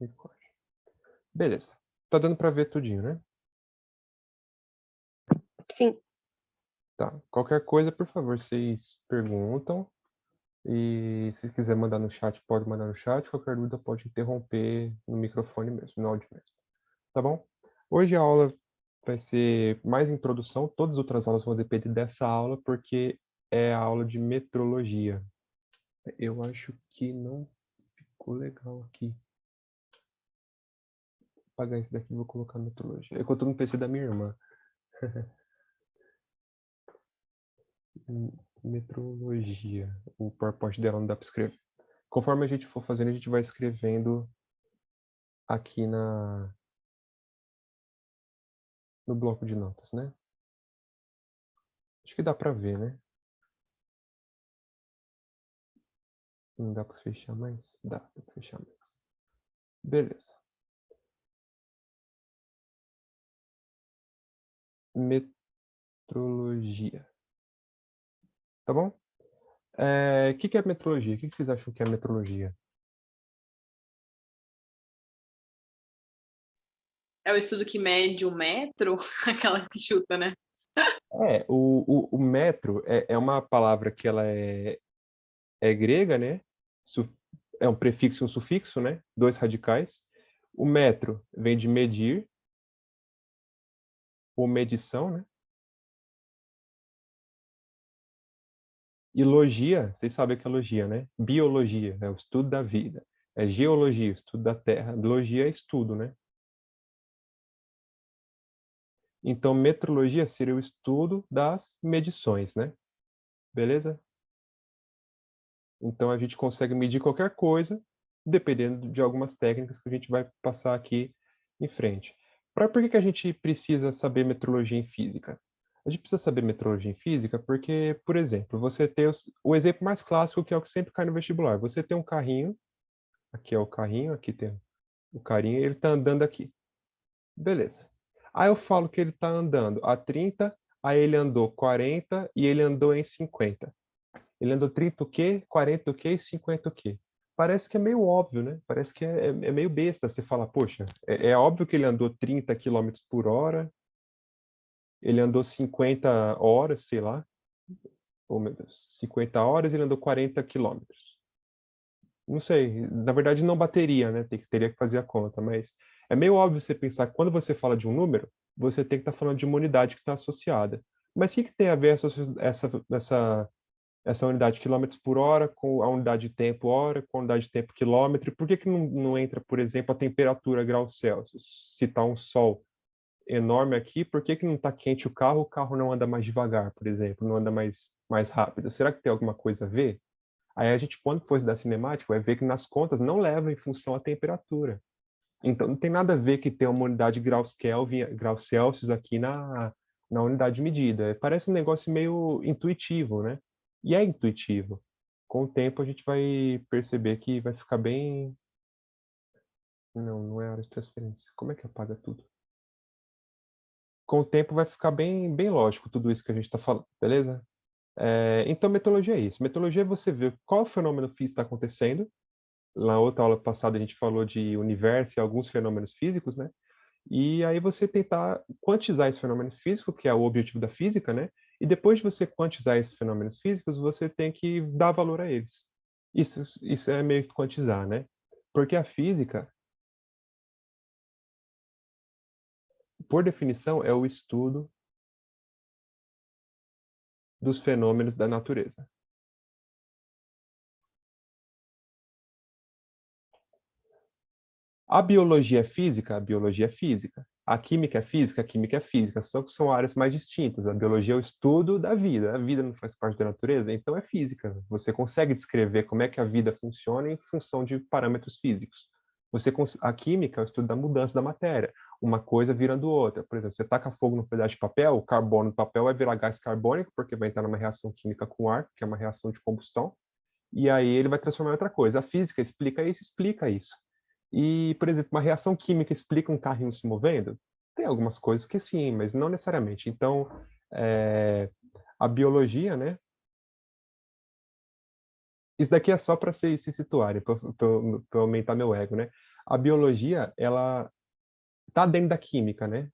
Record. Beleza. Tá dando para ver tudinho, né? Sim. Tá. Qualquer coisa, por favor, vocês perguntam. E se quiser mandar no chat, pode mandar no chat. Qualquer dúvida pode interromper no microfone mesmo, no áudio mesmo. Tá bom? Hoje a aula vai ser mais introdução. Todas as outras aulas vão depender dessa aula, porque é a aula de metrologia. Eu acho que não ficou legal aqui. Vou apagar esse daqui e vou colocar metrologia. É que eu tô no PC da minha irmã. Metrologia. O PowerPoint dela não dá para escrever. Conforme a gente for fazendo, a gente vai escrevendo aqui no bloco de notas, né? Acho que dá para ver, né? Não dá para fechar mais? Dá para fechar mais. Beleza. Metrologia. Tá bom? O que é metrologia? O que vocês acham que é metrologia? É o estudo que mede o metro? Aquela que chuta, né? O metro é uma palavra que ela é grega, né? É um prefixo e um sufixo, né? Dois radicais. O metro vem de medir, ou medição, né? E logia, vocês sabem o que é logia, né? Biologia, é o estudo da vida. É geologia, o estudo da terra. Logia é estudo, né? Então, metrologia seria o estudo das medições, né? Beleza? Então, a gente consegue medir qualquer coisa, dependendo de algumas técnicas que a gente vai passar aqui em frente. Por que a gente precisa saber metrologia em física? A gente precisa saber metrologia em física porque, por exemplo, você tem o exemplo mais clássico, que é o que sempre cai no vestibular. Você tem um carrinho, aqui é o carrinho, aqui tem o carinha, ele está andando aqui. Beleza. Aí eu falo que ele está andando a 30, aí ele andou 40 e ele andou em 50. Ele andou 30 o quê? 40 o quê? E 50 o quê? Parece que é meio óbvio, né? Parece que é meio besta. Você fala, poxa, é óbvio que ele andou 30 quilômetros por hora, ele andou 50 horas, sei lá. Oh, meu Deus. 50 horas, ele andou 40 quilômetros. Não sei, na verdade não bateria, né? Teria que fazer a conta, mas é meio óbvio você pensar que quando você fala de um número, você tem que estar falando de uma unidade que está associada. Mas o que tem a ver essa unidade de quilômetros por hora com a unidade de tempo hora, com a unidade de tempo quilômetro? Por que não entra, por exemplo, a temperatura graus Celsius? Se está um sol enorme aqui, por que não está quente o carro não anda mais devagar, por exemplo, não anda mais rápido? Será que tem alguma coisa a ver? Aí a gente, quando for estudar cinemática, vai ver que nas contas não leva em função a temperatura. Então não tem nada a ver que tem uma unidade de graus Kelvin, graus Celsius aqui na unidade de medida. Parece um negócio meio intuitivo, né? E é intuitivo. Com o tempo a gente vai perceber que vai ficar bem... Não é área de transferência. Como é que apaga tudo? Com o tempo vai ficar bem lógico tudo isso que a gente está falando, beleza? Então, metodologia é isso. Metodologia é você ver qual fenômeno físico está acontecendo. Na outra aula passada a gente falou de universo e alguns fenômenos físicos, né? E aí você tentar quantizar esse fenômeno físico, que é o objetivo da física, né? E depois de você quantizar esses fenômenos físicos, você tem que dar valor a eles. Isso é meio que quantizar, né? Porque a física, por definição, é o estudo dos fenômenos da natureza. A biologia é física? A biologia é física. A química é física? A química é física. Só que são áreas mais distintas. A biologia é o estudo da vida. A vida não faz parte da natureza, então é física. Você consegue descrever como é que a vida funciona em função de parâmetros físicos. A química é o estudo da mudança da matéria. Uma coisa virando outra. Por exemplo, você taca fogo num pedaço de papel, o carbono do papel vai virar gás carbônico, porque vai entrar numa reação química com ar, que é uma reação de combustão, e aí ele vai transformar em outra coisa. A física explica isso. E, por exemplo, uma reação química explica um carrinho se movendo? Tem algumas coisas que sim, mas não necessariamente. Então, a biologia, né? Isso daqui é só para se situarem, para aumentar meu ego, né? A biologia, ela está dentro da química, né?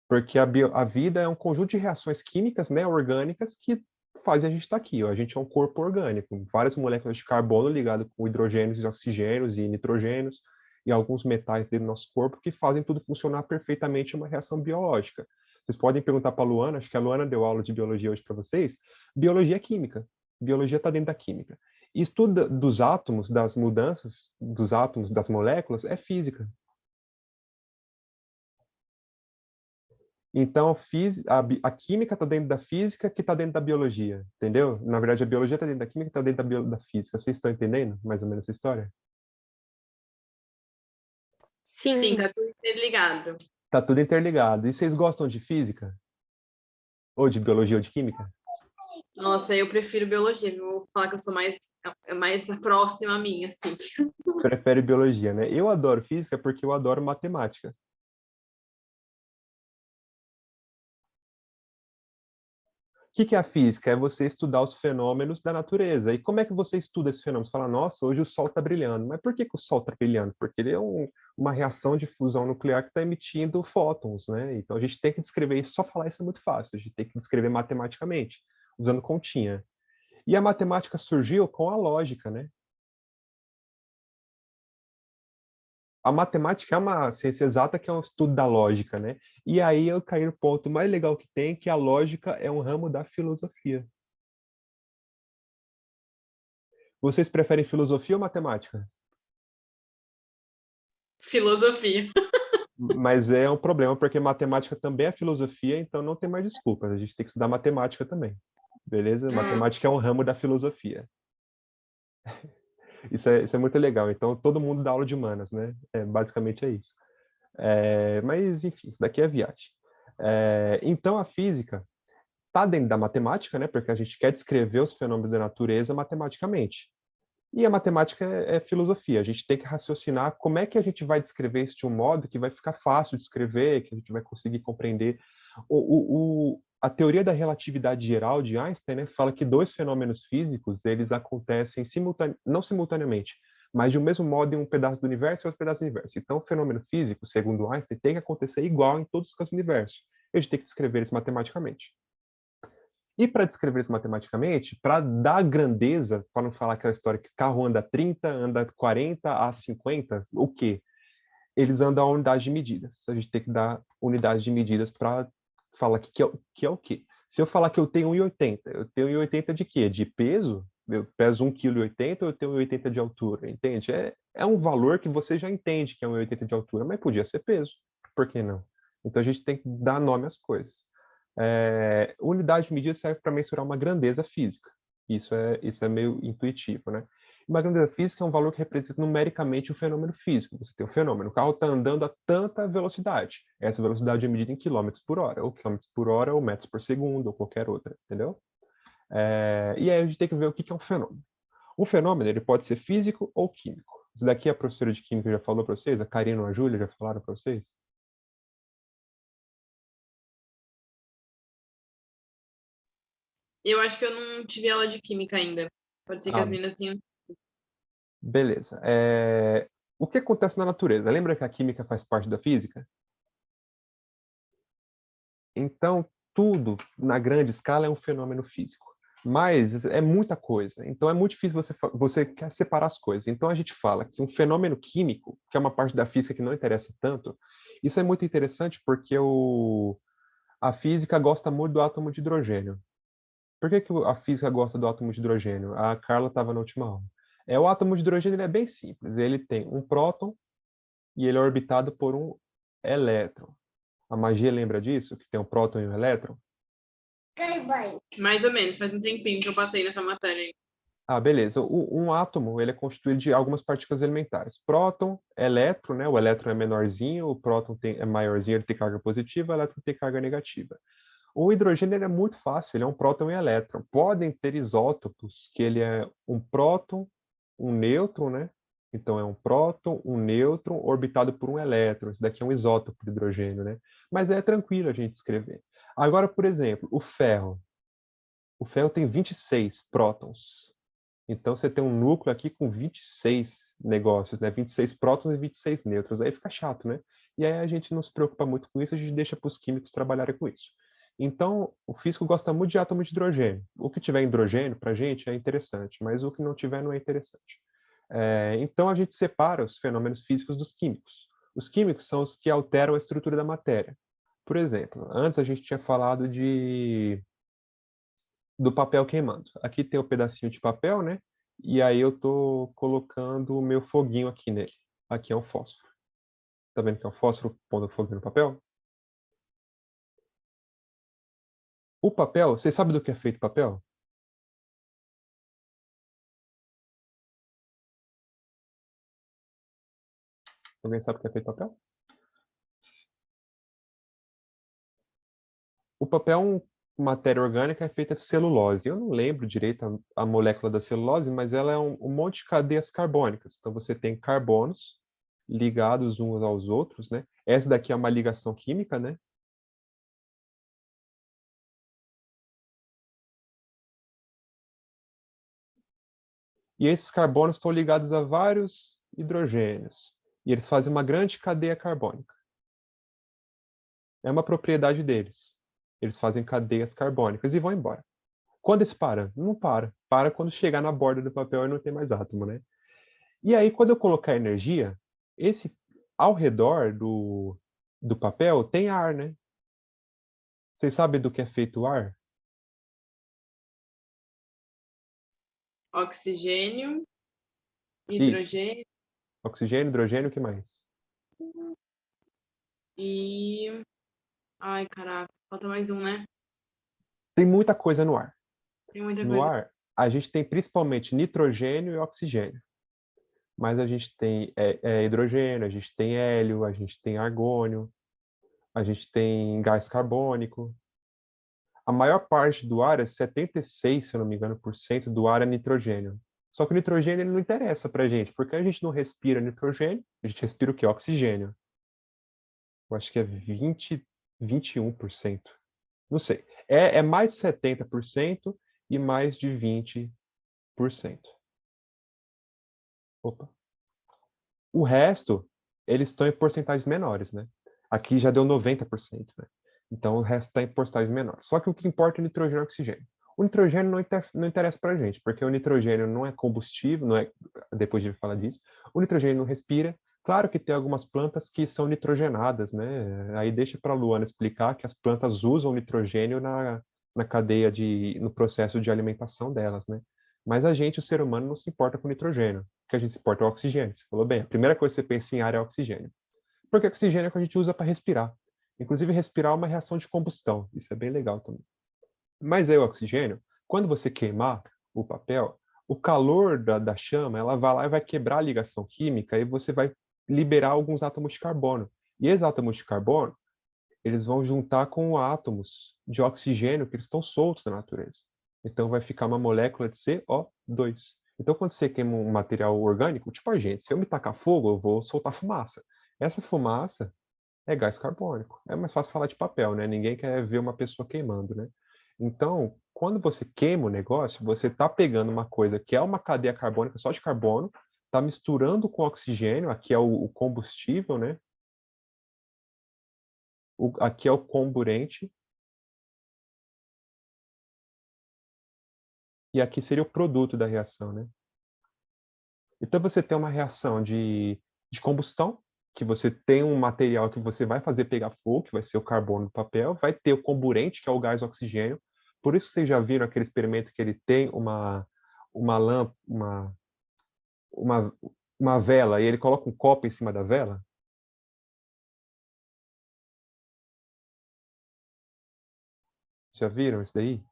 Porque a vida é um conjunto de reações químicas, né, orgânicas, que fazem a gente estar aqui. Ó. A gente é um corpo orgânico, várias moléculas de carbono ligadas com hidrogênios, oxigênios e nitrogênios, e alguns metais dentro do nosso corpo que fazem tudo funcionar perfeitamente em uma reação biológica. Vocês podem perguntar para a Luana, acho que a Luana deu aula de biologia hoje para vocês. Biologia é química. Biologia está dentro da química. E estudo dos átomos, das mudanças dos átomos, das moléculas, é física. Então, a química está dentro da física, que está dentro da biologia, entendeu? Na verdade, a biologia está dentro da química, que está dentro da física. Vocês estão entendendo mais ou menos essa história? Sim, Sim. tá tudo interligado. Está tudo interligado. E vocês gostam de física? Ou de biologia ou de química? Nossa, eu prefiro biologia. Vou falar que eu sou mais próxima a mim, assim. Prefere biologia, né? Eu adoro física porque eu adoro matemática. O que é a física? É você estudar os fenômenos da natureza. E como é que você estuda esses fenômenos? Você fala, nossa, hoje o Sol está brilhando. Mas por que o Sol está brilhando? Porque ele é uma reação de fusão nuclear que está emitindo fótons, né? Então a gente tem que descrever isso, só falar isso é muito fácil. A gente tem que descrever matematicamente, usando continha. E a matemática surgiu com a lógica, né? A matemática é uma ciência exata que é um estudo da lógica, né? E aí eu caí no ponto mais legal que tem, que a lógica é um ramo da filosofia. Vocês preferem filosofia ou matemática? Filosofia. Mas é um problema, porque matemática também é filosofia, então não tem mais desculpas. A gente tem que estudar matemática também. Beleza? Matemática é um ramo da filosofia. Isso é muito legal. Então, todo mundo dá aula de humanas, né? Basicamente é isso. Mas, enfim, isso daqui é viagem. Então, a física está dentro da matemática, né? Porque a gente quer descrever os fenômenos da natureza matematicamente. E a matemática é filosofia. A gente tem que raciocinar como é que a gente vai descrever isso de um modo que vai ficar fácil de escrever, que a gente vai conseguir compreender. A teoria da relatividade geral de Einstein, né, fala que dois fenômenos físicos eles acontecem não simultaneamente, mas de um mesmo modo em um pedaço do universo e outro pedaço do universo. Então, o fenômeno físico, segundo Einstein, tem que acontecer igual em todos os casos do universo. A gente tem que descrever isso matematicamente. E para descrever isso matematicamente, para dar grandeza, para não falar aquela história que o carro anda 30, anda 40 a 50, o quê? Eles andam a unidade de medidas. A gente tem que dar unidades de medidas para falar que é o quê? Se eu falar que eu tenho 1,80, eu tenho 1,80 de quê? De peso? Eu peso 1,80 kg ou eu tenho 1,80 de altura? Entende? É um valor que você já entende que é 1,80 de altura, mas podia ser peso. Por que não? Então a gente tem que dar nome às coisas. Unidade de medida serve para mensurar uma grandeza física. Isso é meio intuitivo, né? Uma grandeza física é um valor que representa numericamente o fenômeno físico. Você tem um fenômeno, o carro está andando a tanta velocidade. Essa velocidade é medida em quilômetros por hora, ou quilômetros por hora, ou metros por segundo, ou qualquer outra, entendeu? E aí a gente tem que ver o que é um fenômeno. Um fenômeno ele pode ser físico ou químico. Isso daqui a professora de química já falou para vocês, a Karina ou a Júlia já falaram para vocês? Eu acho que eu não tive aula de química ainda. Pode ser que as Ah, meninas tenham. beleza. O que acontece na natureza? Lembra que a química faz parte da física? Então, tudo na grande escala é um fenômeno físico. Mas é muita coisa. Então, é muito difícil você quer separar as coisas. Então, a gente fala que um fenômeno químico, que é uma parte da física que não interessa tanto, isso é muito interessante porque a física gosta muito do átomo de hidrogênio. Por que a física gosta do átomo de hidrogênio? A Carla estava na última aula. O átomo de hidrogênio ele é bem simples. Ele tem um próton e ele é orbitado por um elétron. A magia lembra disso? Que tem um próton e um elétron? Mais ou menos, faz um tempinho que eu passei nessa matéria aí. Ah, beleza. Um átomo ele é constituído de algumas partículas elementares. Próton, elétron, né? O elétron é menorzinho, o próton é maiorzinho, ele tem carga positiva, o elétron tem carga negativa. O hidrogênio ele é muito fácil, ele é um próton e um elétron. Podem ter isótopos que ele é um próton, um nêutron, né? Então é um próton, um nêutron orbitado por um elétron. Isso daqui é um isótopo de hidrogênio, né? Mas é tranquilo a gente escrever. Agora, por exemplo, o ferro. O ferro tem 26 prótons. Então, você tem um núcleo aqui com 26 negócios, né? 26 prótons e 26 nêutrons. Aí fica chato, né? E aí a gente não se preocupa muito com isso, a gente deixa para os químicos trabalharem com isso. Então, o físico gosta muito de átomo de hidrogênio. O que tiver hidrogênio, para a gente, é interessante, mas o que não tiver não é interessante. Então, a gente separa os fenômenos físicos dos químicos. Os químicos são os que alteram a estrutura da matéria. Por exemplo, antes a gente tinha falado do papel queimando. Aqui tem um pedacinho de papel, né? E aí eu estou colocando o meu foguinho aqui nele. Aqui é um fósforo. Tá vendo que é um fósforo pondo fogo no papel? O papel, você sabe do que é feito o papel? Alguém sabe do que é feito o papel? O papel é uma matéria orgânica é feita de celulose. Eu não lembro direito a molécula da celulose, mas ela é um monte de cadeias carbônicas. Então você tem carbonos ligados uns aos outros, né? Essa daqui é uma ligação química, né? E esses carbonos estão ligados a vários hidrogênios. E eles fazem uma grande cadeia carbônica. É uma propriedade deles. Eles fazem cadeias carbônicas e vão embora. Quando esse para? Não para. Para quando chegar na borda do papel e não tem mais átomo, né? E aí, quando eu colocar energia, esse ao redor do papel tem ar, né? Vocês sabem do que é feito o ar? Oxigênio, Isso. hidrogênio Oxigênio, hidrogênio, o que mais? e... Ai, caraca, falta mais um, né? Tem muita coisa no ar. Tem muita No coisa. ar, a gente tem principalmente nitrogênio e oxigênio. Mas a gente tem hidrogênio, a gente tem hélio, a gente tem argônio, a gente tem gás carbônico. A maior parte do ar, 76, se eu não me engano, por cento do ar é nitrogênio. Só que o nitrogênio ele não interessa para a gente, porque a gente não respira nitrogênio, a gente respira o quê? Oxigênio. Eu acho que é 21%. Não sei. É mais de 70% e mais de 20%. Opa. O resto, eles estão em porcentagens menores, né? Aqui já deu 90%, né? Então o resto está em porcentagens menores. Só que o que importa é o nitrogênio e o oxigênio. O nitrogênio não interessa para a gente, porque o nitrogênio não é combustível, não é, depois de falar disso, o nitrogênio não respira. Claro que tem algumas plantas que são nitrogenadas, né? Aí deixa para a Luana explicar que as plantas usam nitrogênio na cadeia no processo de alimentação delas, né? Mas a gente, o ser humano, não se importa com nitrogênio. O que a gente se importa é o oxigênio. Você falou bem, a primeira coisa que você pensa em ar é oxigênio. Porque o oxigênio é o que a gente usa para respirar. Inclusive, respirar é uma reação de combustão. Isso é bem legal também. Mas aí o oxigênio, quando você queimar o papel, o calor da chama, ela vai lá e vai quebrar a ligação química e você vai liberar alguns átomos de carbono. E esses átomos de carbono, eles vão juntar com átomos de oxigênio que eles estão soltos na natureza. Então vai ficar uma molécula de CO2. Então quando você queima um material orgânico, tipo a gente, se eu me tacar fogo, eu vou soltar fumaça. Essa fumaça é gás carbônico. É mais fácil falar de papel, né? Ninguém quer ver uma pessoa queimando, né? Então, quando você queima o negócio, você está pegando uma coisa que é uma cadeia carbônica só de carbono, está misturando com oxigênio, aqui é o combustível, né? Aqui é o comburente, e aqui seria o produto da reação, né? Então você tem uma reação de combustão, que você tem um material que você vai fazer pegar fogo, que vai ser o carbono do papel, vai ter o comburente, que é o gás oxigênio. Por isso que vocês já viram aquele experimento que ele tem uma lâmpada, uma, uma vela, e ele coloca um copo em cima da vela? Já viram isso daí?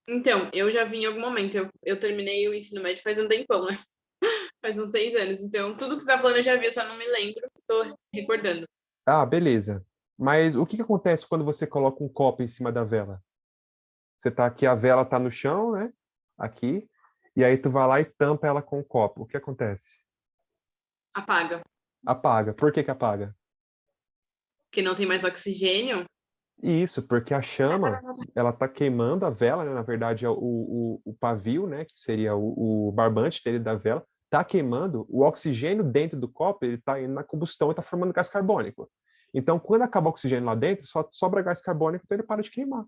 Então, eu já vi em algum momento. Eu terminei o ensino médio faz um tempão, né? Faz uns 6 anos. Então, tudo que você tá falando eu já vi, eu só não me lembro. Tô recordando. Ah, beleza. Mas o que acontece quando você coloca um copo em cima da vela? Você tá aqui, a vela tá no chão, né? Aqui. E aí tu vai lá e tampa ela com o copo. O que acontece? Apaga. Apaga. Por que que apaga? Porque não tem mais oxigênio. Isso, porque a chama, ela está queimando a vela, né? Na verdade, é o pavio, né? Que seria o barbante dele da vela, está queimando, o oxigênio dentro do copo, ele está indo na combustão e está formando gás carbônico. Então, quando acaba o oxigênio lá dentro, só sobra gás carbônico, então ele para de queimar,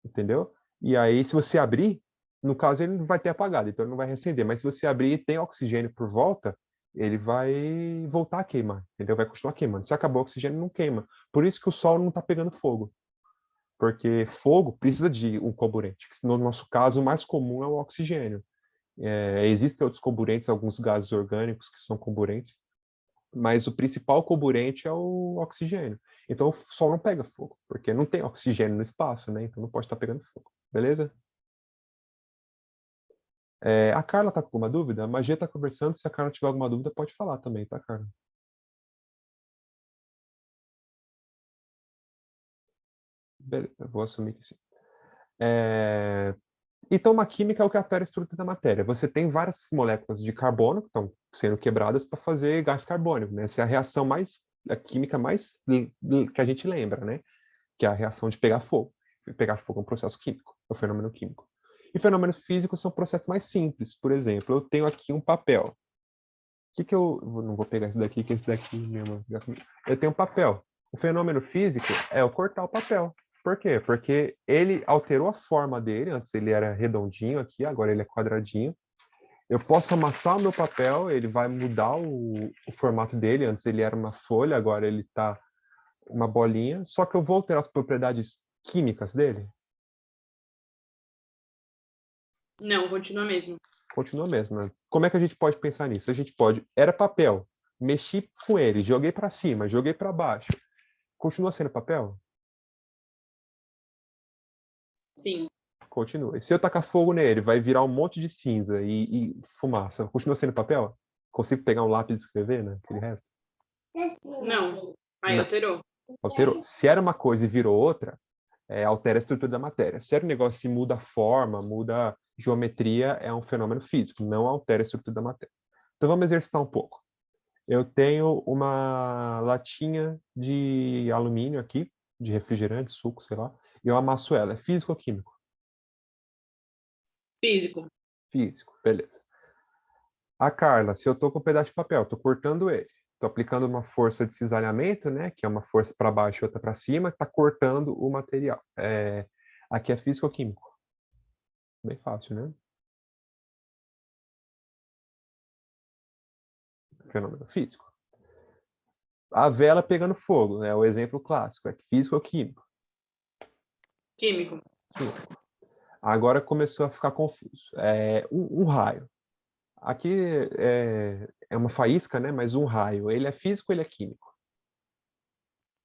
entendeu? E aí, se você abrir, no caso, ele não vai ter apagado, então ele não vai reacender. Mas se você abrir e tem oxigênio por volta, ele vai voltar a queimar, entendeu? Vai continuar queimando. Se acabar o oxigênio, não queima. Por isso que o sol não está pegando fogo. Porque fogo precisa de um comburente. No nosso caso, o mais comum é o oxigênio. Existem outros comburentes, alguns gases orgânicos que são comburentes, mas o principal comburente é o oxigênio. Então o sol não pega fogo, porque não tem oxigênio no espaço, né? Então não pode estar pegando fogo. Beleza? A Carla está com alguma dúvida? A Magia está conversando. Se a Carla tiver alguma dúvida, pode falar também, tá, Carla? Beleza, eu vou assumir que sim. Então, uma química é o que altera a estrutura da matéria. Você tem várias moléculas de carbono que estão sendo quebradas para fazer gás carbônico, né? Essa é a reação a química mais que a gente lembra, né? Que é a reação de pegar fogo. Pegar fogo é um processo químico, é um fenômeno químico. E fenômenos físicos são processos mais simples. Por exemplo, eu tenho aqui um papel. Não vou pegar esse daqui, que esse daqui mesmo. Eu tenho um papel. O fenômeno físico é eu cortar o papel. Por quê? Porque ele alterou a forma dele. Antes ele era redondinho aqui, agora ele é quadradinho. Eu posso amassar o meu papel, ele vai mudar o formato dele. Antes ele era uma folha, agora ele está uma bolinha. Só que eu vou alterar as propriedades químicas dele? Não, continua mesmo. Continua mesmo, né? Como é que a gente pode pensar nisso? A gente pode... Era papel. Mexi com ele, joguei para cima, joguei para baixo. Continua sendo papel? Sim. Continua. E se eu tacar fogo nele, vai virar um monte de cinza e fumaça. Continua sendo papel? Consigo pegar um lápis e escrever, né? Aquele resto? Não. Aí Não. alterou. Alterou. Se era uma coisa e virou outra, altera a estrutura da matéria. Se era um negócio que muda a forma, muda a geometria, é um fenômeno físico, não altera a estrutura da matéria. Então vamos exercitar um pouco. Eu tenho uma latinha de alumínio aqui, de refrigerante, suco, sei lá, e eu amasso ela. É físico ou químico? Físico. Físico, beleza. A Carla, se eu estou com um pedaço de papel, estou cortando ele, estou aplicando uma força de cisalhamento, né, que é uma força para baixo e outra para cima, está cortando o material. Aqui é físico ou químico? Bem fácil, né? Fenômeno físico. A vela pegando fogo, é o exemplo clássico. É físico ou químico? Químico. Químico. Agora começou a ficar confuso. Um raio. Aqui é uma faísca, né? Mas um raio. Ele é físico ou ele é químico?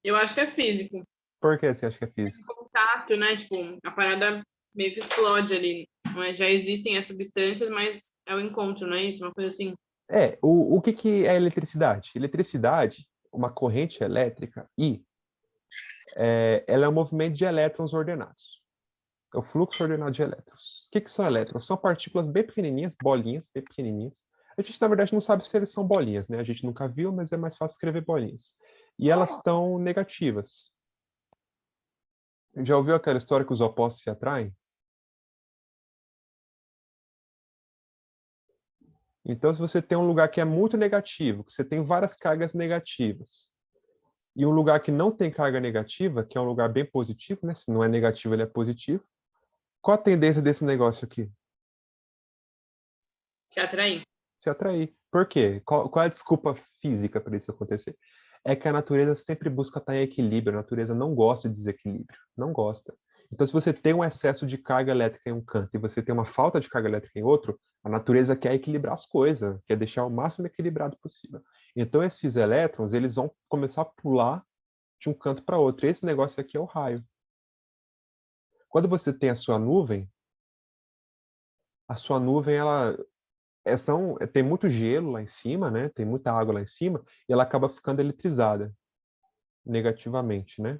Eu acho que é físico. Por que você acha que é físico? Contato, né? Tipo, a parada meio que explode ali. Não é? Já existem as substâncias, mas é o encontro, não é isso? Uma coisa assim. O que é eletricidade? Eletricidade, uma corrente elétrica, ela é um movimento de elétrons ordenados. É o fluxo ordenado de elétrons. O que são elétrons? São partículas bem pequenininhas, bolinhas bem pequenininhas. A gente, na verdade, não sabe se eles são bolinhas, né? A gente nunca viu, mas é mais fácil escrever bolinhas. E elas estão negativas. Já ouviu aquela história que os opostos se atraem? Então, se você tem um lugar que é muito negativo, que você tem várias cargas negativas, e um lugar que não tem carga negativa, que é um lugar bem positivo, né? Se não é negativo, ele é positivo. Qual a tendência desse negócio aqui? Se atrair. Se atrair. Por quê? Qual é a desculpa física para isso acontecer? É que a natureza sempre busca estar em equilíbrio. A natureza não gosta de desequilíbrio. Não gosta. Então, se você tem um excesso de carga elétrica em um canto e você tem uma falta de carga elétrica em outro, a natureza quer equilibrar as coisas, quer deixar o máximo equilibrado possível. Então, esses elétrons, eles vão começar a pular de um canto para outro. Esse negócio aqui é o raio. Quando você tem a sua nuvem ela tem muito gelo lá em cima, né? Tem muita água lá em cima e ela acaba ficando eletrizada negativamente, né?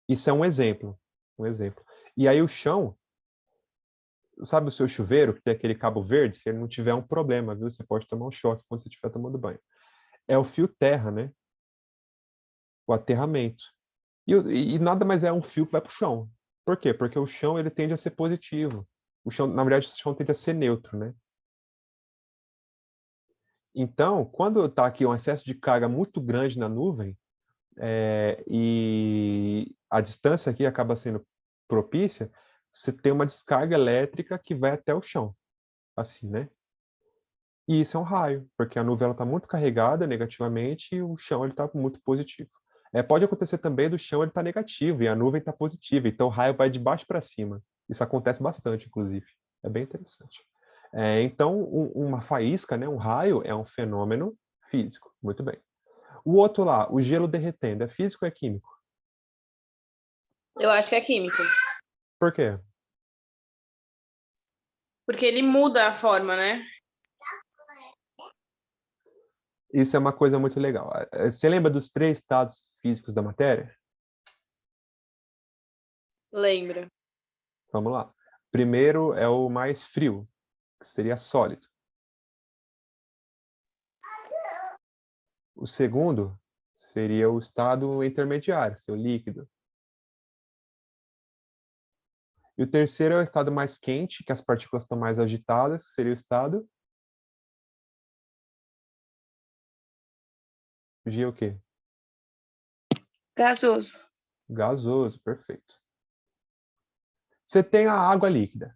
Isso é um exemplo, um exemplo. E aí o chão, sabe o seu chuveiro que tem aquele cabo verde? Se ele não tiver um problema, viu? Você pode tomar um choque quando você estiver tomando banho. É o fio terra, né? O aterramento. E nada mais é um fio que vai para o chão. Por quê? Porque o chão ele tende a ser positivo. O chão, na verdade, o chão tende a ser neutro, né? Então, quando está aqui um excesso de carga muito grande na nuvem, e a distância aqui acaba sendo propícia, você tem uma descarga elétrica que vai até o chão, assim, né? E isso é um raio, porque a nuvem está muito carregada negativamente e o chão está muito positivo. Pode acontecer também do chão ele estar negativo e a nuvem está positiva, então o raio vai de baixo para cima. Isso acontece bastante, inclusive. É bem interessante. Então, uma faísca, né, um raio, é um fenômeno físico. Muito bem. O outro lá, o gelo derretendo, é físico ou é químico? Eu acho que é químico. Por quê? Porque ele muda a forma, né? Isso é uma coisa muito legal. Você lembra dos 3 estados físicos da matéria? Lembra. Vamos lá. Primeiro é o mais frio, que seria sólido. O segundo seria o estado intermediário, seu líquido. E o terceiro é o estado mais quente, que as partículas estão mais agitadas, seria o estado de o quê? Gasoso. Gasoso, perfeito. Você tem a água líquida,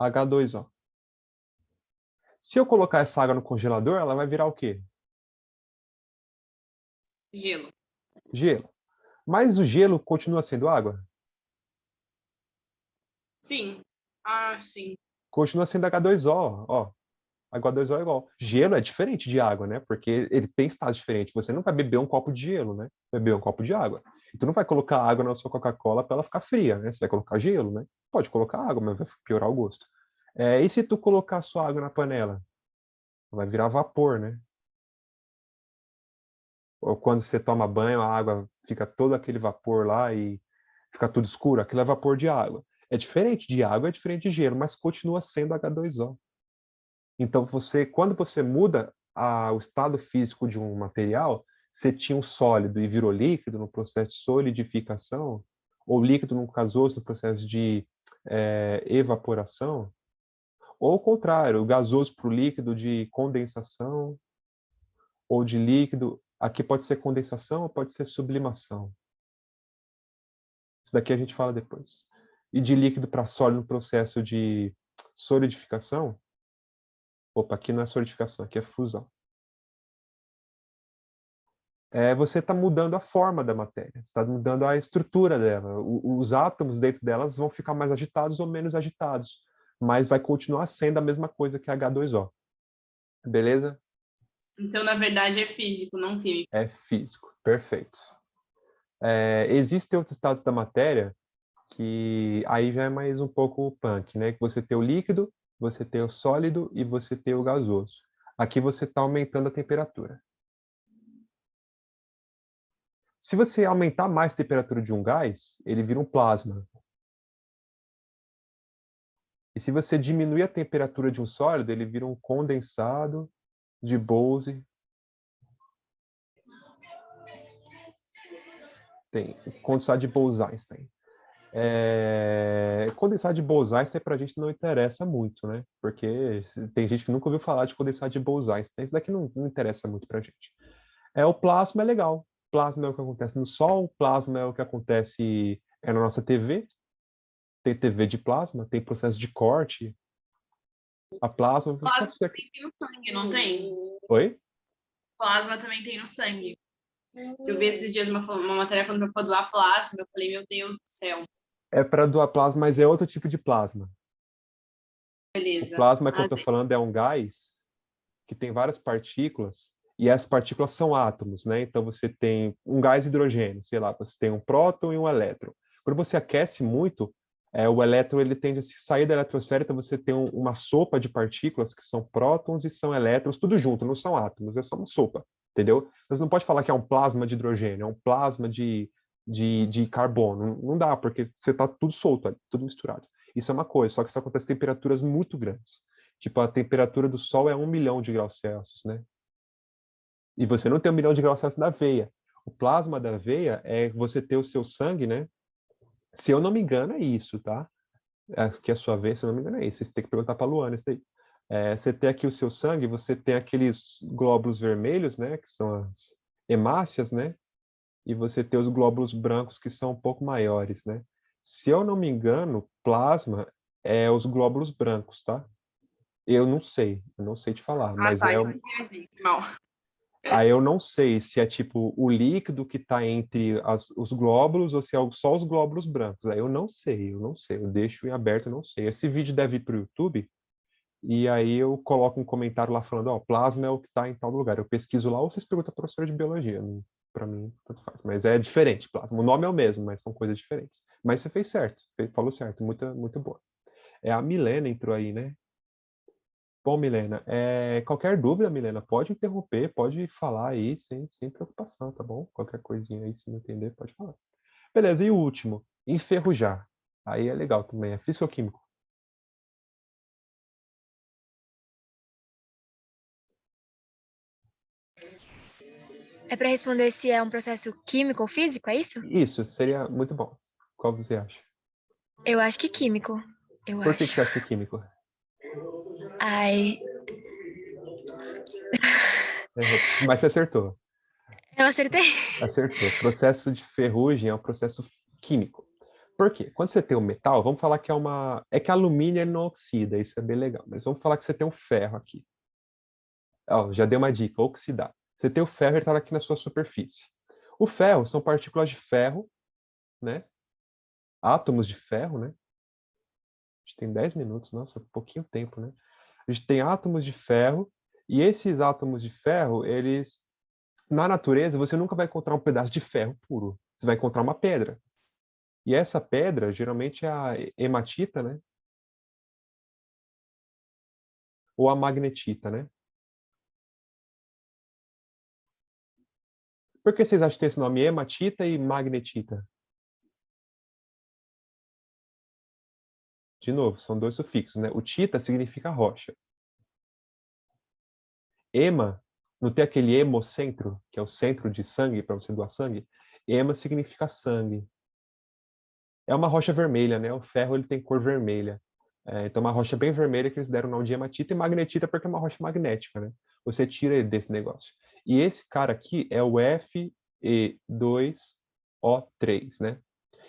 H2O. Se eu colocar essa água no congelador, ela vai virar o quê? Gelo. Gelo. Mas o gelo continua sendo água? Sim. Ah, sim. Continua sendo H2O, ó. H2O é igual. Gelo é diferente de água, né? Porque ele tem estados diferentes. Você não vai beber um copo de gelo, né? Vai beber um copo de água. E tu não vai colocar água na sua Coca-Cola para ela ficar fria, né? Você vai colocar gelo, né? Pode colocar água, mas vai piorar o gosto. E se tu colocar a sua água na panela? Vai virar vapor, né? Ou quando você toma banho, a água fica todo aquele vapor lá e fica tudo escuro. Aquilo é vapor de água. É diferente de água, é diferente de gelo, mas continua sendo H2O. Então, quando você muda o estado físico de um material, você tinha um sólido e virou líquido no processo de solidificação, ou líquido no gasoso no processo de evaporação, ou o contrário, o gasoso para o líquido de condensação, ou de líquido. Aqui pode ser condensação ou pode ser sublimação. Isso daqui a gente fala depois. E de líquido para sólido no processo de solidificação. Opa, aqui não é solidificação, aqui é fusão. Você está mudando a forma da matéria, você está mudando a estrutura dela. Os átomos dentro delas vão ficar mais agitados ou menos agitados, mas vai continuar sendo a mesma coisa que H2O. Beleza? Então, na verdade, é físico, não químico. É físico, perfeito. Existem outros estados da matéria que aí já é mais um pouco punk, né? Que você tem o líquido, você tem o sólido e você tem o gasoso. Aqui você está aumentando a temperatura. Se você aumentar mais a temperatura de um gás, ele vira um plasma. E se você diminuir a temperatura de um sólido, ele vira um condensado de Bose. Tem condensado de Bose-Einstein. Condensado de Bose-Einstein para a gente não interessa muito, né? Porque tem gente que nunca ouviu falar de condensado de Bose-Einstein. Isso daqui não interessa muito para a gente. O plasma é legal. Plasma é o que acontece no Sol, plasma é o que acontece na nossa TV. Tem TV de plasma, tem processo de corte. A plasma, só Plasma que você... também tem no sangue, não tem? Oi? Plasma também tem no sangue. Eu vi esses dias uma matéria falando para doar plasma. Eu falei, meu Deus do céu. É para doar plasma, mas é outro tipo de plasma. O Beleza. plasma que eu estou falando é um gás que tem várias partículas e as partículas são átomos, né? Então você tem um gás hidrogênio, sei lá, você tem um próton e um elétron. Quando você aquece muito, o elétron ele tende a se sair da eletrosfera, então você tem uma sopa de partículas que são prótons e são elétrons, tudo junto, não são átomos, é só uma sopa, entendeu? Você não pode falar que é um plasma de hidrogênio, é um plasma de carbono. Não dá, porque você está tudo solto, tudo misturado. Isso é uma coisa, só que isso acontece a temperaturas muito grandes. Tipo, a temperatura do Sol é 1 milhão de graus Celsius, né? E você não tem 1 milhão de graus Celsius na veia. O plasma da veia é você ter o seu sangue, né? Se eu não me engano, é isso, tá? Que a sua veia, se eu não me engano, é isso. Você tem que perguntar para a Luana isso daí. Você tem aqui o seu sangue, você tem aqueles glóbulos vermelhos, né? Que são as hemácias, né? E você tem os glóbulos brancos, que são um pouco maiores, né? Se eu não me engano, plasma é os glóbulos brancos, tá? Eu não sei te falar, Ah, mas tá, então entendi. Não. aí eu não sei se é tipo o líquido que está entre os glóbulos ou se é só os glóbulos brancos. Aí eu não sei, eu deixo em aberto, eu não sei. Esse vídeo deve ir para o YouTube e aí eu coloco um comentário lá falando, ó, plasma é o que está em tal lugar. Eu pesquiso lá ou vocês perguntam para professora de biologia. Para mim, tanto faz. Mas é diferente, plasma. O nome é o mesmo, mas são coisas diferentes. Mas você fez certo, falou certo, muito, muito boa. É a Milena entrou aí, né? Bom, Milena, qualquer dúvida, Milena, pode interromper, pode falar aí sem preocupação, tá bom? Qualquer coisinha aí, se não entender, pode falar. Beleza, e o último, enferrujar. Aí é legal também, é físico-químico. É para responder se é um processo químico ou físico, é isso? Isso, seria muito bom. Qual você acha? Eu acho que químico. Eu Por que acho. você acha que é químico? Ai, Mas você acertou. eu acertei. Acertou. Processo de ferrugem é um processo químico. Por quê? Quando você tem um metal, vamos falar que é uma. É que alumínio ele não oxida, isso é bem legal. Mas vamos falar que você tem um ferro aqui. Ó, já dei uma dica, oxidar. Você tem o ferro, ele está aqui na sua superfície. O ferro são partículas de ferro, né? Átomos de ferro, né? A gente tem 10 minutos, nossa, pouquinho tempo, né? A gente tem átomos de ferro, e esses átomos de ferro, eles. Na natureza, você nunca vai encontrar um pedaço de ferro puro. Você vai encontrar uma pedra. E essa pedra, geralmente, é a hematita, né? Ou a magnetita, né? Por que vocês acham que tem esse nome hematita e magnetita? De novo, são dois sufixos, né? O tita significa rocha. Hema, não tem aquele hemocentro, que é o centro de sangue, para você doar sangue? Hema significa sangue. É uma rocha vermelha, né? O ferro ele tem cor vermelha. Então, uma rocha bem vermelha que eles deram o nome de hematita e magnetita porque é uma rocha magnética, né? Você tira ele desse negócio. E esse cara aqui é o Fe2O3, né?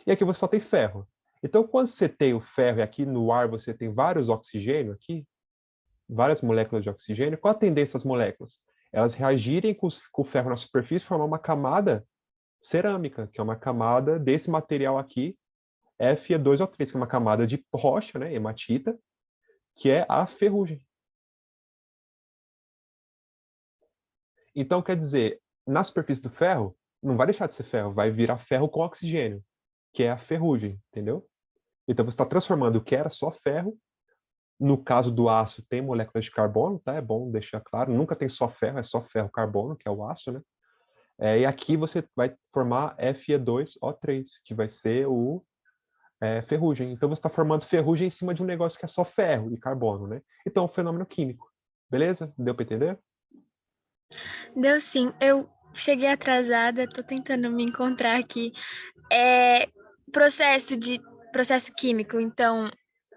E aqui você só tem ferro. Então, quando você tem o ferro e aqui no ar você tem vários oxigênio aqui, várias moléculas de oxigênio, qual a tendência das moléculas? Elas reagirem com o ferro na superfície e formar uma camada cerâmica, que é uma camada desse material aqui, Fe2O3, que é uma camada de rocha, né, hematita, que é a ferrugem. Então, quer dizer, na superfície do ferro, não vai deixar de ser ferro, vai virar ferro com oxigênio, que é a ferrugem, entendeu? Então, você está transformando o que era só ferro. No caso do aço, tem moléculas de carbono, tá? É bom deixar claro. Nunca tem só ferro, é só ferro-carbono, que é o aço, né? E aqui você vai formar Fe2O3, que vai ser o ferrugem. Então você está formando ferrugem em cima de um negócio que é só ferro e carbono, né? Então é um fenômeno químico. Beleza? Deu para entender? Deu sim. Eu cheguei atrasada, tô tentando me encontrar aqui. É processo químico, então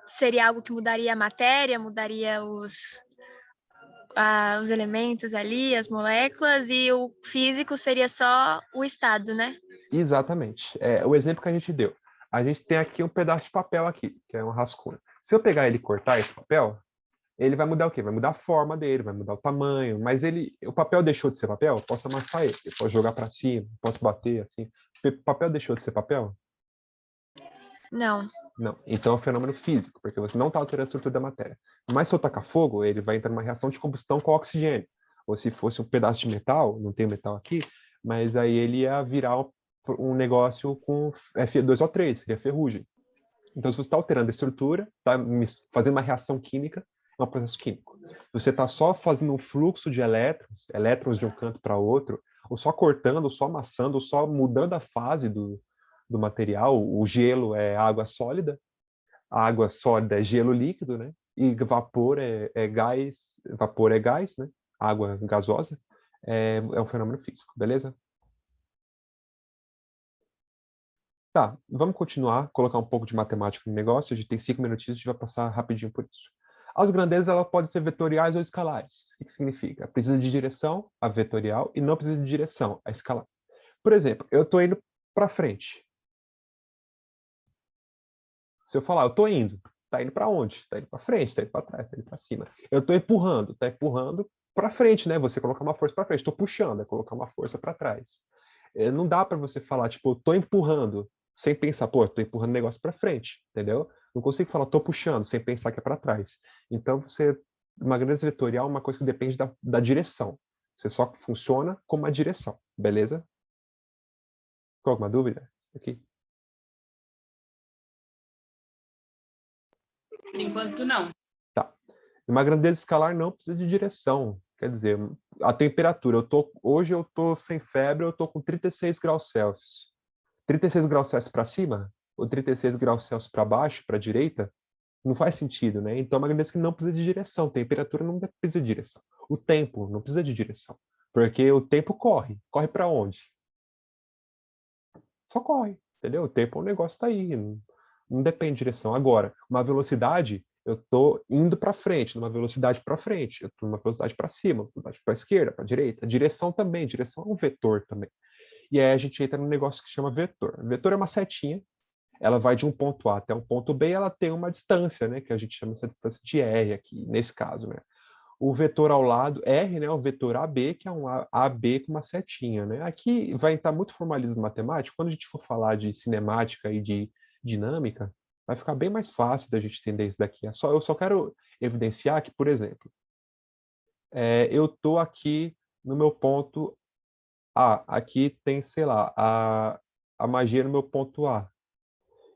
seria algo que mudaria a matéria, mudaria os elementos ali, as moléculas, e o físico seria só o estado, né? Exatamente. O exemplo que a gente deu. A gente tem aqui um pedaço de papel aqui, que é um rascunho. Se eu pegar ele e cortar esse papel, ele vai mudar o quê? Vai mudar a forma dele, vai mudar o tamanho, mas o papel deixou de ser papel, eu posso amassar ele, eu posso jogar para cima, posso bater assim. O papel deixou de ser papel? Não. Não. Então é um fenômeno físico, porque você não está alterando a estrutura da matéria. Mas se eu tacar fogo, ele vai entrar numa reação de combustão com oxigênio. Ou se fosse um pedaço de metal, não tem metal aqui, mas aí ele ia virar um negócio com Fe2O3, seria ferrugem. Então, se você está alterando a estrutura, está fazendo uma reação química, é um processo químico. Se você está só fazendo um fluxo de elétrons de um canto para outro, ou só cortando, ou só amassando, ou só mudando a fase do material, o gelo é água sólida, a água sólida é gelo líquido, né? E vapor é gás, né? Água gasosa, é um fenômeno físico, beleza? Tá, vamos continuar, colocar um pouco de matemática no negócio. A gente tem 5 minutinhos, a gente vai passar rapidinho por isso. As grandezas elas podem ser vetoriais ou escalares. O que significa? Precisa de direção, a vetorial, e não precisa de direção, a escalar. Por exemplo, eu estou indo para frente. Se eu falar, eu estou indo, está indo para onde? Está indo para frente, está indo para trás, está indo para cima. Eu estou empurrando, está empurrando para frente, né? Você colocar uma força para frente. Estou puxando, é colocar uma força para trás. Não dá para você falar, tipo, eu estou empurrando, sem pensar, pô, eu estou empurrando o negócio para frente, entendeu? Não consigo falar, estou puxando, sem pensar que é para trás. Então, uma grandeza vetorial é uma coisa que depende da direção. Você só funciona com uma direção, beleza? Ficou alguma dúvida? Isso aqui. Por enquanto, não. Tá. Uma grandeza escalar não precisa de direção. Quer dizer, a temperatura. Hoje eu estou sem febre, eu estou com 36 graus Celsius. 36 graus Celsius para cima? Ou 36 graus Celsius para baixo, para a direita? Não faz sentido, né? Então, é uma grandeza que não precisa de direção. Temperatura não precisa de direção. O tempo não precisa de direção. Porque o tempo corre. Corre para onde? Só corre, entendeu? O tempo é um negócio está aí. Não depende de direção. Agora, uma velocidade, eu estou indo para frente, numa velocidade para frente. Eu estou numa velocidade para cima, velocidade para a esquerda, para a direita. Direção também. Direção é um vetor também. E aí a gente entra num negócio que se chama vetor. Vetor é uma setinha. Ela vai de um ponto A até um ponto B, e ela tem uma distância, né, que a gente chama essa distância de R aqui, nesse caso, né? O vetor ao lado, R, né, o vetor AB, que é um AB com uma setinha, né? Aqui vai entrar muito formalismo matemático. Quando a gente for falar de cinemática e de dinâmica, vai ficar bem mais fácil da gente entender isso daqui. Eu só quero evidenciar que, por exemplo, eu estou aqui no meu ponto A. Aqui tem, sei lá, a magia no meu ponto A.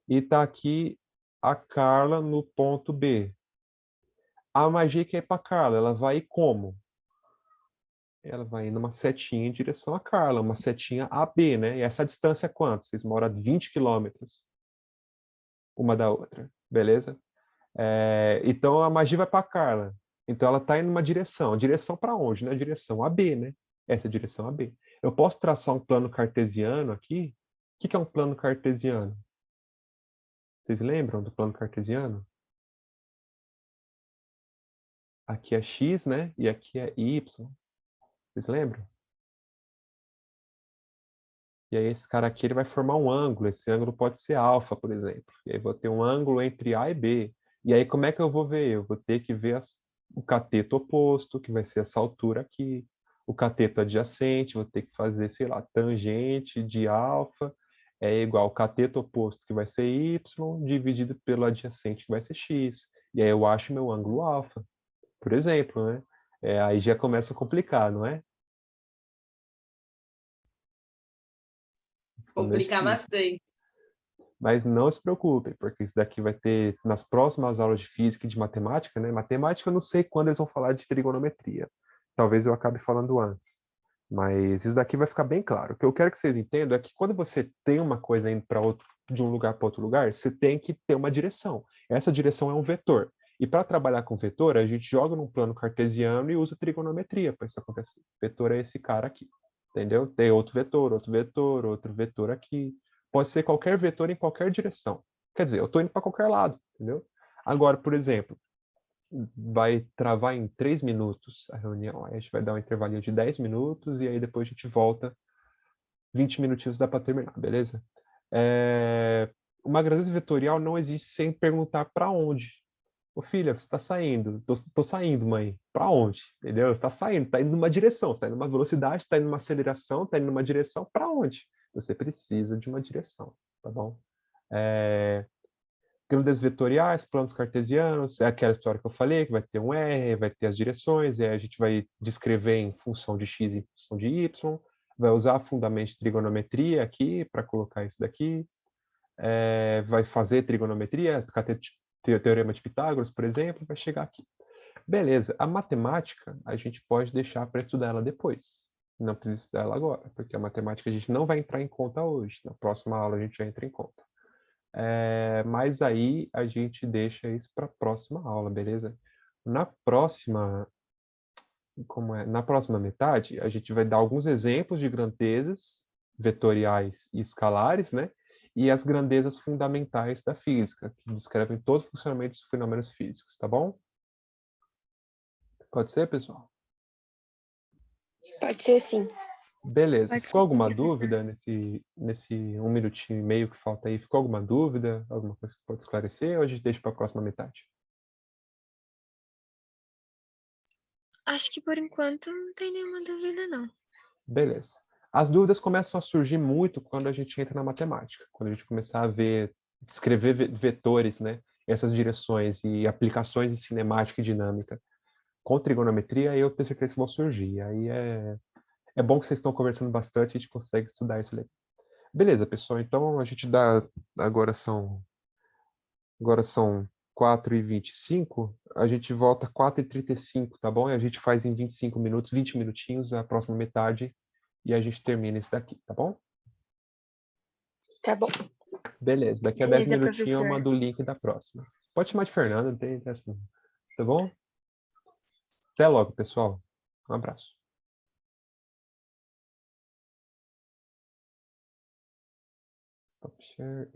E está aqui a Carla no ponto B. A magia que é para Carla, ela vai ir como? Ela vai indo uma setinha em direção a Carla, uma setinha AB, né? E essa distância é quanto? Vocês moram a 20 quilômetros uma da outra, beleza? Então a magia vai para Carla. Então ela está indo numa direção. Direção para onde? Na direção AB, né? Essa é a direção AB. Eu posso traçar um plano cartesiano aqui? O que é um plano cartesiano? Vocês lembram do plano cartesiano? Aqui é x, né? E aqui é y. Vocês lembram? E aí esse cara aqui ele vai formar um ângulo. Esse ângulo pode ser alfa, por exemplo. E aí vou ter um ângulo entre A e B. E aí como é que eu vou ver? Eu vou ter que ver o cateto oposto, que vai ser essa altura aqui. O cateto adjacente, vou ter que fazer, sei lá, tangente de alfa é igual ao cateto oposto, que vai ser y, dividido pelo adjacente, que vai ser x. E aí eu acho meu ângulo alfa, por exemplo, né? Aí já começa a complicar, não é? Complicar bastante. Mas não se preocupem, porque isso daqui vai ter nas próximas aulas de física e de matemática, né? Matemática eu não sei quando eles vão falar de trigonometria. Talvez eu acabe falando antes. Mas isso daqui vai ficar bem claro. O que eu quero que vocês entendam é que quando você tem uma coisa indo de um lugar para outro lugar, você tem que ter uma direção. Essa direção é um vetor. E para trabalhar com vetor, a gente joga num plano cartesiano e usa trigonometria para isso acontecer. Vetor é esse cara aqui, entendeu? Tem outro vetor, outro vetor aqui. Pode ser qualquer vetor em qualquer direção. Quer dizer, eu estou indo para qualquer lado, entendeu? Agora, por exemplo, vai travar em 3 minutos a reunião. Aí a gente vai dar um intervalinho de 10 minutos e aí depois a gente volta. 20 minutinhos dá para terminar, beleza? Uma grandeza vetorial não existe sem perguntar para onde. Ô filha, você está saindo. Tô saindo, mãe. Para onde? Entendeu? Você está saindo, está indo numa direção, está indo numa velocidade, está indo numa aceleração, está indo numa direção. Para onde? Você precisa de uma direção, tá bom? Grandezas vetoriais, planos cartesianos, é aquela história que eu falei, que vai ter um R, vai ter as direções, e aí a gente vai descrever em função de x e em função de y, vai usar fundamento de trigonometria aqui para colocar isso daqui, vai fazer trigonometria, teorema de Pitágoras, por exemplo, vai chegar aqui. Beleza, a matemática a gente pode deixar para estudar ela depois. Não precisa estudar ela agora, porque a matemática a gente não vai entrar em conta hoje. Na próxima aula a gente já entra em conta. Mas aí a gente deixa isso para a próxima aula, beleza? Na próxima metade, a gente vai dar alguns exemplos de grandezas vetoriais e escalares, né? e as grandezas fundamentais da física, que descrevem todos os funcionamentos dos fenômenos físicos, tá bom? Pode ser, pessoal? Pode ser sim. Beleza. Pode Ficou ser sim, alguma professor. dúvida nesse 1 minutinho e meio que falta aí? Ficou alguma dúvida? Alguma coisa que pode esclarecer ou a gente deixa para a próxima metade? Acho que por enquanto não tem nenhuma dúvida, não. Beleza. As dúvidas começam a surgir muito quando a gente entra na matemática, quando a gente começar a descrever vetores, né? Essas direções e aplicações de cinemática e dinâmica com trigonometria, aí eu tenho certeza que vão surgir. Aí é bom que vocês estão conversando bastante e a gente consegue estudar isso ali. Beleza, pessoal. Então a gente dá. Agora são 4h25. A gente volta 4h35, tá bom? E a gente faz em 25 minutos, 20 minutinhos, a próxima metade, e a gente termina esse daqui, tá bom? Tá bom. Beleza. Daqui a 10 Beleza, minutinhos eu professor. mando o link da próxima. Pode chamar de Fernando, não tem essa. Tá bom? Até logo, pessoal. Um abraço. Stop share.